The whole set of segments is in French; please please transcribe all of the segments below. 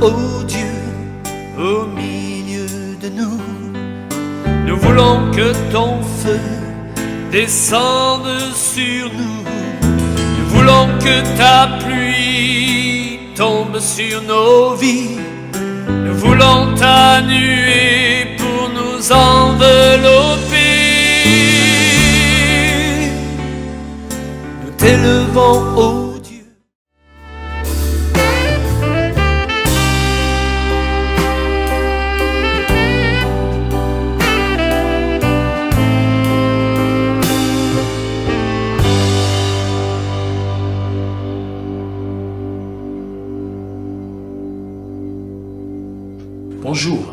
ô Dieu, au milieu de nous. Nous voulons que ton feu descende sur nous. Nous voulons que ta pluie tombe sur nos vies. Nous voulons ta nuée pour nous envelopper. Nous t'élevons, ô Dieu. Bonjour,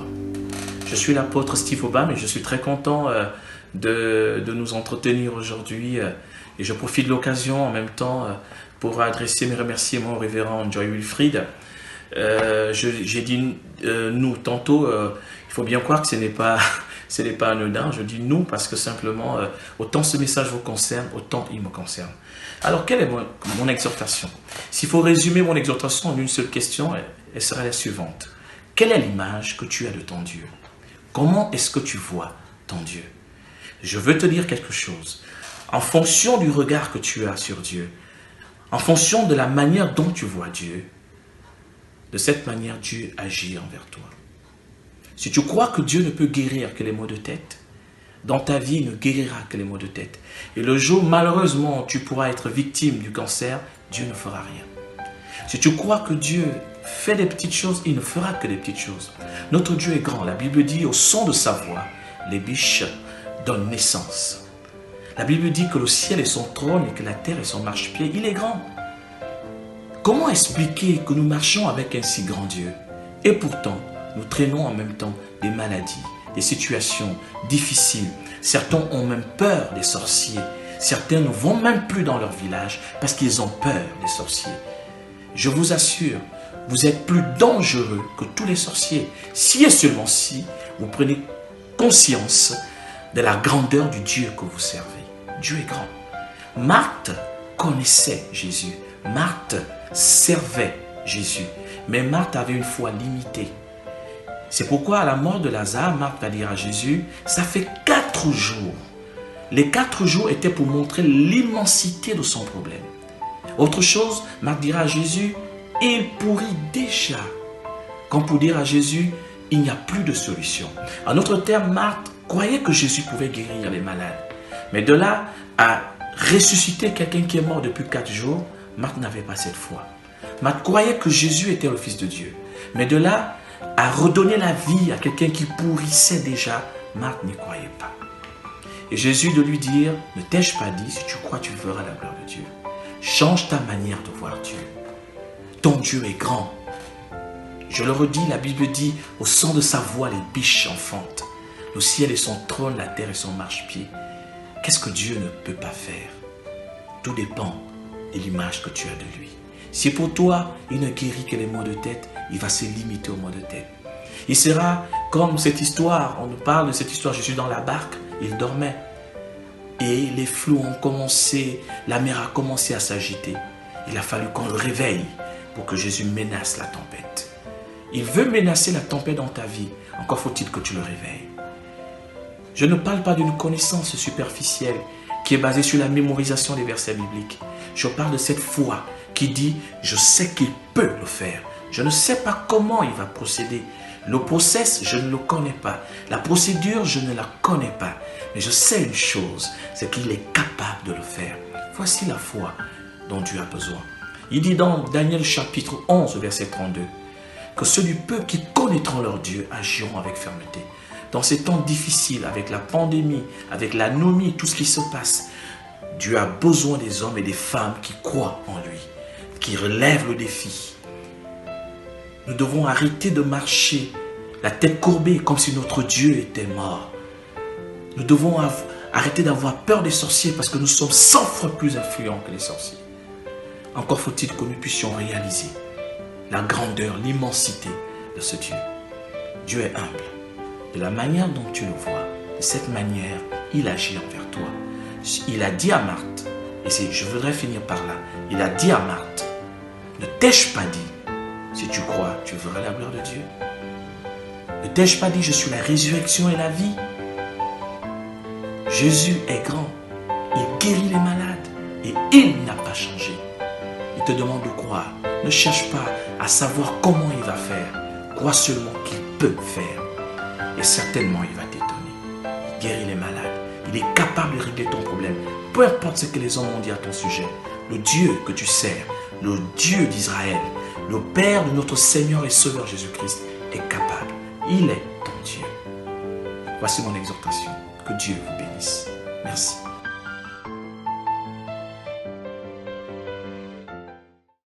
je suis l'apôtre Steve Obam et je suis très content de nous entretenir aujourd'hui et je profite de l'occasion en même temps pour adresser mes remerciements au révérend Joy Wilfrid. J'ai dit nous tantôt, il faut bien croire que ce n'est pas anodin, je dis nous parce que simplement autant ce message vous concerne, autant il me concerne. Alors quelle est mon exhortation? S'il faut résumer mon exhortation en une seule question, elle serait la suivante. Quelle est l'image que tu as de ton Dieu? Comment est-ce que tu vois ton Dieu? Je veux te dire quelque chose. En fonction du regard que tu as sur Dieu, en fonction de la manière dont tu vois Dieu, de cette manière, Dieu agit envers toi. Si tu crois que Dieu ne peut guérir que les maux de tête, dans ta vie, il ne guérira que les maux de tête. Et le jour, malheureusement, tu pourras être victime du cancer, Dieu ne fera rien. Si tu crois que Dieu fait des petites choses, il ne fera que des petites choses. Notre Dieu est grand. La Bible dit, au son de sa voix, les biches donnent naissance. La Bible dit que le ciel est son trône et que la terre est son marchepied. Il est grand. Comment expliquer que nous marchons avec un si grand Dieu? Et pourtant, nous traînons en même temps des maladies, des situations difficiles. Certains ont même peur des sorciers. Certains ne vont même plus dans leur village parce qu'ils ont peur des sorciers. Je vous assure, vous êtes plus dangereux que tous les sorciers. Si et seulement si, vous prenez conscience de la grandeur du Dieu que vous servez. Dieu est grand. Marthe connaissait Jésus. Marthe servait Jésus. Mais Marthe avait une foi limitée. C'est pourquoi à la mort de Lazare, Marthe va dire à Jésus, ça fait 4 jours. Les 4 jours étaient pour montrer l'immensité de son problème. Autre chose, Marthe dira à Jésus, il pourrit déjà. Comme pour dire à Jésus, il n'y a plus de solution. En d'autres termes, Marthe croyait que Jésus pouvait guérir les malades. Mais de là à ressusciter quelqu'un qui est mort depuis 4 jours, Marthe n'avait pas cette foi. Marthe croyait que Jésus était le Fils de Dieu. Mais de là à redonner la vie à quelqu'un qui pourrissait déjà, Marthe n'y croyait pas. Et Jésus de lui dire, ne t'ai-je pas dit, si tu crois, tu verras la gloire de Dieu. Change ta manière de voir Dieu. Ton Dieu est grand. Je le redis, la Bible dit, au son de sa voix, les biches enfantent. Le ciel est son trône, la terre est son marchepied. Qu'est-ce que Dieu ne peut pas faire? Tout dépend de l'image que tu as de lui. Si pour toi, il ne guérit que les maux de tête, il va se limiter aux maux de tête. Il sera comme cette histoire, on nous parle de cette histoire, je suis dans la barque, il dormait. Et les flots ont commencé, la mer a commencé à s'agiter. Il a fallu qu'on le réveille pour que Jésus menace la tempête. Il veut menacer la tempête dans ta vie, encore faut-il que tu le réveilles. Je ne parle pas d'une connaissance superficielle qui est basée sur la mémorisation des versets bibliques. Je parle de cette foi qui dit, je sais qu'il peut le faire. Je ne sais pas comment il va procéder. Le process, je ne le connais pas. La procédure, je ne la connais pas. Mais je sais une chose, c'est qu'il est capable de le faire. Voici la foi dont Dieu a besoin. Il dit dans Daniel chapitre 11, verset 32, que ceux du peuple qui connaîtront leur Dieu agiront avec fermeté. Dans ces temps difficiles, avec la pandémie, avec l'anomie, tout ce qui se passe, Dieu a besoin des hommes et des femmes qui croient en lui, qui relèvent le défi. Nous devons arrêter de marcher la tête courbée comme si notre Dieu était mort. Nous devons arrêter d'avoir peur des sorciers parce que nous sommes 100 fois plus influents que les sorciers. Encore faut-il que nous puissions réaliser la grandeur, l'immensité de ce Dieu. Dieu est humble. De la manière dont tu le vois, de cette manière, il agit envers toi. Il a dit à Marthe, et je voudrais finir par là, il a dit à Marthe, ne t'ai-je pas dit, Si tu crois, tu verras la gloire de Dieu. Ne t'ai-je pas dit, je suis la résurrection et la vie? Jésus est grand. Il guérit les malades et il n'a pas changé. Il te demande de croire. Ne cherche pas à savoir comment il va faire. Crois seulement qu'il peut faire. Et certainement, il va t'étonner. Il guérit les malades. Il est capable de régler ton problème. Peu importe ce que les hommes ont dit à ton sujet. Le Dieu que tu sers, le Dieu d'Israël, le Père de notre Seigneur et Sauveur Jésus-Christ est capable. Il est ton Dieu. Voici mon exhortation. Que Dieu vous bénisse. Merci.